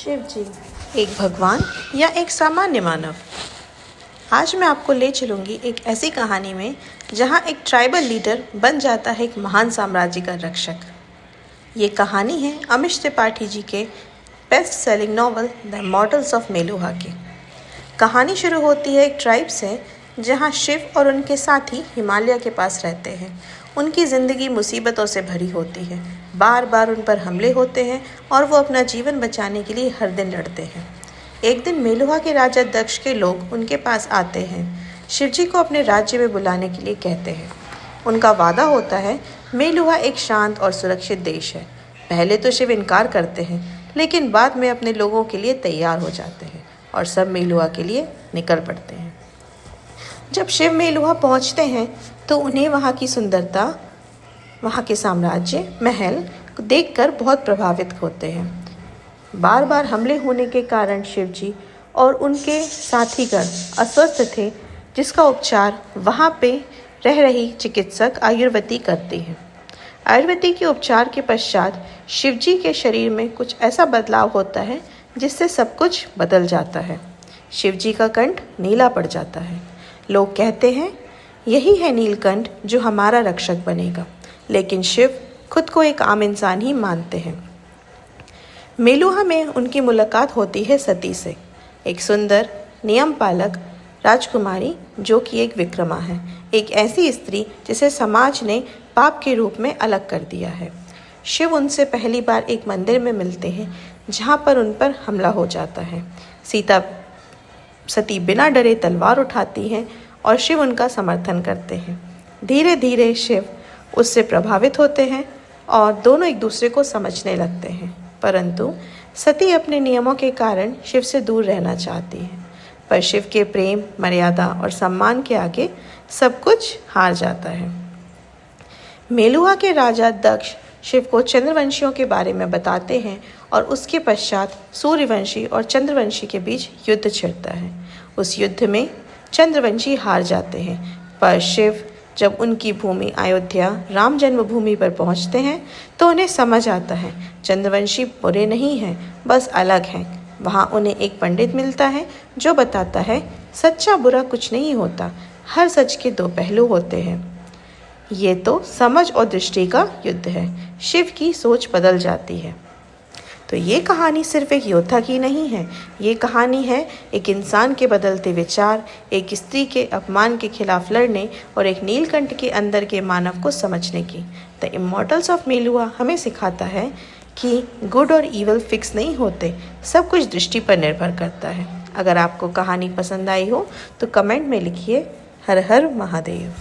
शिव जी एक भगवान या एक सामान्य मानव। आज मैं आपको ले चलूँगी एक ऐसी कहानी में जहाँ एक ट्राइबल लीडर बन जाता है एक महान साम्राज्य का रक्षक। ये कहानी है अमिश त्रिपाठी जी के best selling novel the Immortals of Meluha की। कहानी शुरू होती है एक ट्राइब से जहाँ शिव और उनके साथी हिमालय के पास रहते हैं। उनकी ज़िंदगी मुसीबतों से भरी होती है, बार बार उन पर हमले होते हैं और वो अपना जीवन बचाने के लिए हर दिन लड़ते हैं। एक दिन मेलुहा के राजा दक्ष के लोग उनके पास आते हैं, शिवजी को अपने राज्य में बुलाने के लिए कहते हैं। उनका वादा होता है मेलुहा एक शांत और सुरक्षित देश है। पहले तो शिव इनकार करते हैं, लेकिन बाद में अपने लोगों के लिए तैयार हो जाते हैं और सब मेलुहा के लिए निकल पड़ते हैं। जब शिव मेलुहा पहुंचते हैं तो उन्हें वहाँ की सुंदरता, वहाँ के साम्राज्य, महल को देखकर बहुत प्रभावित होते हैं। बार बार हमले होने के कारण शिवजी और उनके साथीगण अस्वस्थ थे, जिसका उपचार वहाँ पे रह रही चिकित्सक आयुर्वेदी करती है। आयुर्वेदी के उपचार के पश्चात शिवजी के शरीर में कुछ ऐसा बदलाव होता है जिससे सब कुछ बदल जाता है। शिवजी का कंठ नीला पड़ जाता है। लोग कहते हैं यही है नीलकंठ जो हमारा रक्षक बनेगा, लेकिन शिव खुद को एक आम इंसान ही मानते हैं। मेलुहा में उनकी मुलाकात होती है सती से, एक सुंदर नियम पालक राजकुमारी जो कि एक विक्रमा है, एक ऐसी स्त्री जिसे समाज ने पाप के रूप में अलग कर दिया है। शिव उनसे पहली बार एक मंदिर में मिलते हैं जहाँ पर उन पर हमला हो जाता है। सती बिना डरे तलवार उठाती हैं और शिव उनका समर्थन करते हैं। धीरे धीरे शिव उससे प्रभावित होते हैं और दोनों एक दूसरे को समझने लगते हैं, परंतु सती अपने नियमों के कारण शिव से दूर रहना चाहती है। पर शिव के प्रेम, मर्यादा और सम्मान के आगे सब कुछ हार जाता है। मेलुहा के राजा दक्ष शिव को चंद्रवंशियों के बारे में बताते हैं और उसके पश्चात सूर्यवंशी और चंद्रवंशी के बीच युद्ध छिड़ता है। उस युद्ध में चंद्रवंशी हार जाते हैं, पर शिव जब उनकी भूमि अयोध्या राम जन्मभूमि पर पहुंचते हैं तो उन्हें समझ आता है चंद्रवंशी बुरे नहीं हैं, बस अलग हैं। वहां उन्हें एक पंडित मिलता है जो बताता है सच्चा बुरा कुछ नहीं होता, हर सच के दो पहलू होते हैं। ये तो समझ और दृष्टि का युद्ध है। शिव की सोच बदल जाती है। तो ये कहानी सिर्फ एक योद्धा की नहीं है, ये कहानी है एक इंसान के बदलते विचार, एक स्त्री के अपमान के खिलाफ लड़ने और एक नीलकंठ के अंदर के मानव को समझने की। द इमॉर्टल्स ऑफ मेलुहा हमें सिखाता है कि गुड और ईवल फिक्स नहीं होते, सब कुछ दृष्टि पर निर्भर करता है। अगर आपको कहानी पसंद आई हो तो कमेंट में लिखिए। हर हर महादेव।